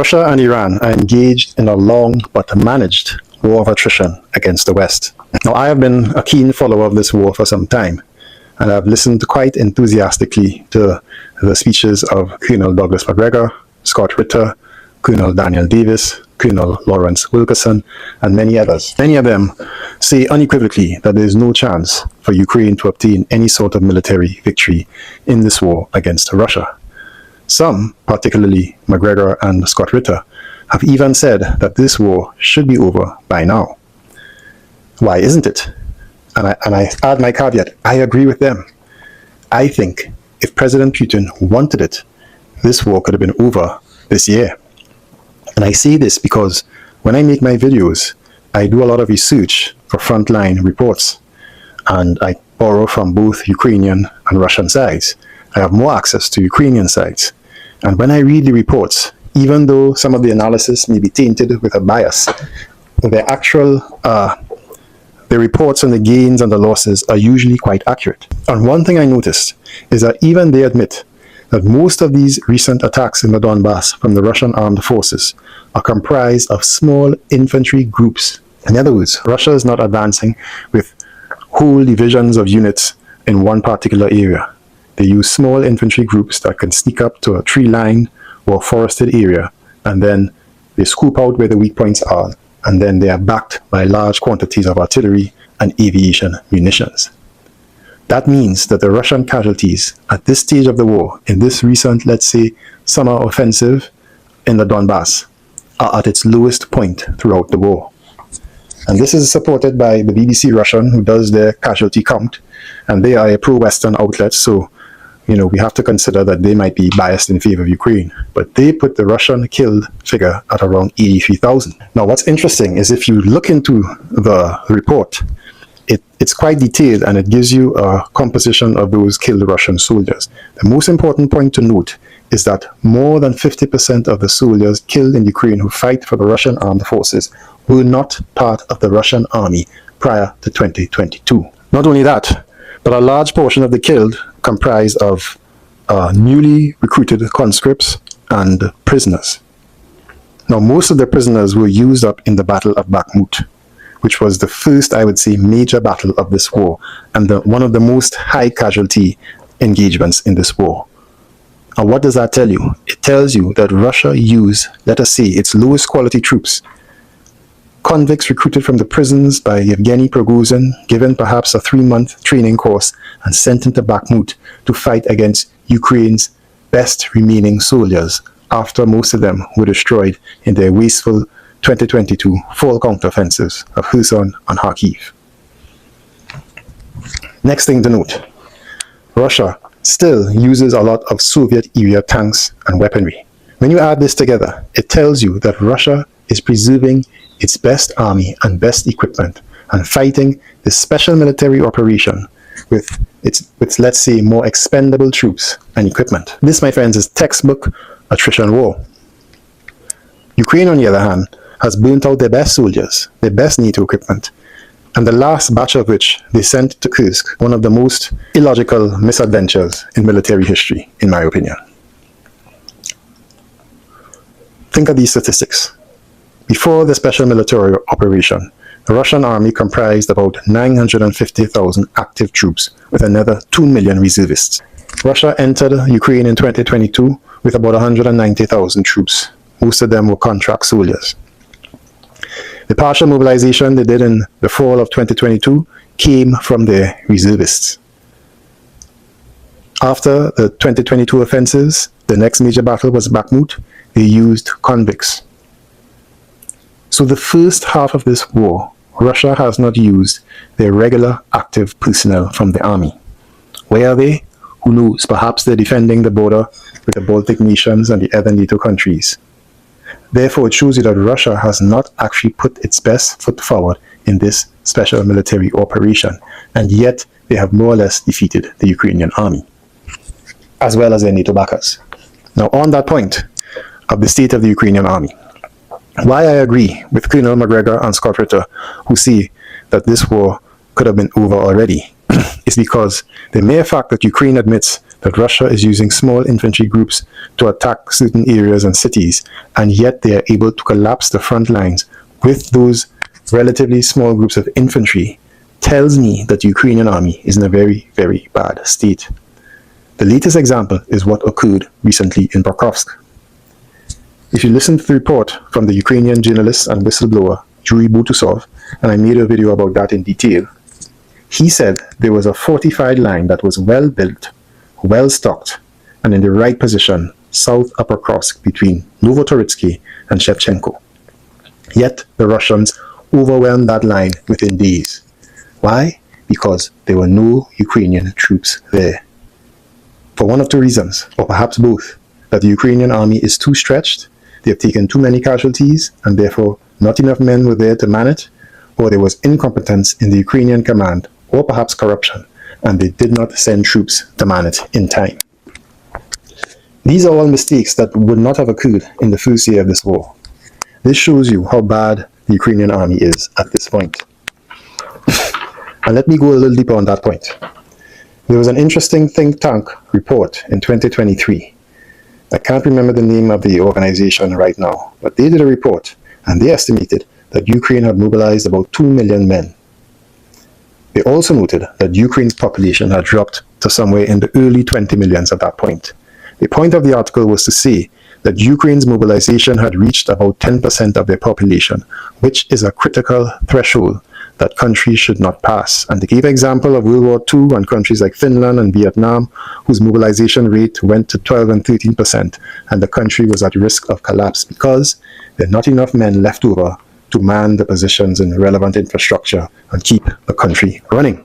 Russia and Iran are engaged in a long but managed war of attrition against the West. Now, I have been a keen follower of this war for some time, and I've listened quite enthusiastically to the speeches of Colonel Douglas Macgregor, Scott Ritter, Colonel Daniel Davis, Colonel Lawrence Wilkerson, and many others. Many of them say unequivocally that there is no chance for Ukraine to obtain any sort of military victory in this war against Russia. Some, particularly Macgregor and Scott Ritter, have even said that this war should be over by now. Why isn't it? And I add my caveat, I agree with them. I think if President Putin wanted it, this war could have been over this year. And I say this because when I make my videos, I do a lot of research for frontline reports, and I borrow from both Ukrainian and Russian sides. I have more access to Ukrainian sides. And when I read the reports, even though some of the analysis may be tainted with a bias, the reports on the gains and the losses are usually quite accurate. And one thing I noticed is that even they admit that most of these recent attacks in the Donbass from the Russian armed forces are comprised of small infantry groups. In other words, Russia is not advancing with whole divisions of units in one particular area. They use small infantry groups that can sneak up to a tree line or forested area, and then they scoop out where the weak points are, and then they are backed by large quantities of artillery and aviation munitions. That means that the Russian casualties at this stage of the war, in this recent, let's say, summer offensive in the Donbass, are at its lowest point throughout the war. And this is supported by the BBC Russian, who does their casualty count, and they are a pro-Western outlet, so we have to consider that they might be biased in favor of Ukraine. But they put the Russian killed figure at around 83,000. Now, what's interesting is if you look into the report, it's quite detailed, and it gives you a composition of those killed Russian soldiers. The most important point to note is that more than 50% of the soldiers killed in Ukraine who fight for the Russian armed forces were not part of the Russian army prior to 2022. Not only that, but a large portion of the killed comprised of newly recruited conscripts and prisoners. Now, most of the prisoners were used up in the Battle of Bakhmut, which was the first, I would say, major battle of this war, and one of the most high casualty engagements in this war. And what does that tell you? It tells you that Russia used, let us say, its lowest quality troops, convicts recruited from the prisons by Yevgeny Prigozhin, given perhaps a 3-month training course, and sent into Bakhmut to fight against Ukraine's best remaining soldiers, after most of them were destroyed in their wasteful 2022 fall counteroffensives of Kherson and Kharkiv. Next thing to note, Russia still uses a lot of Soviet-era tanks and weaponry. When you add this together, it tells you that Russia is preserving its best army and best equipment and fighting this special military operation with its, let's say, more expendable troops and equipment. This, my friends, is textbook attrition war. Ukraine, on the other hand, has burnt out their best soldiers, their best NATO equipment, and the last batch of which they sent to Kursk, one of the most illogical misadventures in military history, in my opinion. Think of these statistics. Before the special military operation, the Russian army comprised about 950,000 active troops with another 2 million reservists. Russia entered Ukraine in 2022 with about 190,000 troops. Most of them were contract soldiers. The partial mobilization they did in the fall of 2022 came from their reservists. After the 2022 offensives, the next major battle was Bakhmut. They used convicts. So the first half of this war, Russia has not used their regular active personnel from the army. Where are they? Who knows? Perhaps they're defending the border with the Baltic nations and the other NATO countries. Therefore, it shows you that Russia has not actually put its best foot forward in this special military operation, and yet they have more or less defeated the Ukrainian army, as well as their NATO backers. Now, on that point of the state of the Ukrainian army, why I agree with Colonel Macgregor and Scott Ritter, who say that this war could have been over already, is because the mere fact that Ukraine admits that Russia is using small infantry groups to attack certain areas and cities, and yet they are able to collapse the front lines with those relatively small groups of infantry, tells me that the Ukrainian army is in a very, very bad state. The latest example is what occurred recently in Pokrovsk. If you listen to the report from the Ukrainian journalist and whistleblower Yuri Butusov, and I made a video about that in detail, he said there was a fortified line that was well built, well stocked, and in the right position south of Pokrovsk between Novotoritsky and Shevchenko. Yet the Russians overwhelmed that line within days. Why? Because there were no Ukrainian troops there. For one of two reasons, or perhaps both, that the Ukrainian army is too stretched, they have taken too many casualties, and therefore not enough men were there to man it, or there was incompetence in the Ukrainian command, or perhaps corruption, and they did not send troops to man it in time. These are all mistakes that would not have occurred in the first year of this war. This shows you how bad the Ukrainian army is at this point. And let me go a little deeper on that point. There was an interesting think tank report in 2023. I can't remember the name of the organization right now, but they did a report, and they estimated that Ukraine had mobilized about 2 million men. They also noted that Ukraine's population had dropped to somewhere in the early 20 millions at that point. The point of the article was to say that Ukraine's mobilization had reached about 10% of their population, which is a critical threshold that countries should not pass. And they gave an example of World War II and countries like Finland and Vietnam, whose mobilization rate went to 12 and 13%, and the country was at risk of collapse because there are not enough men left over to man the positions in relevant infrastructure and keep the country running.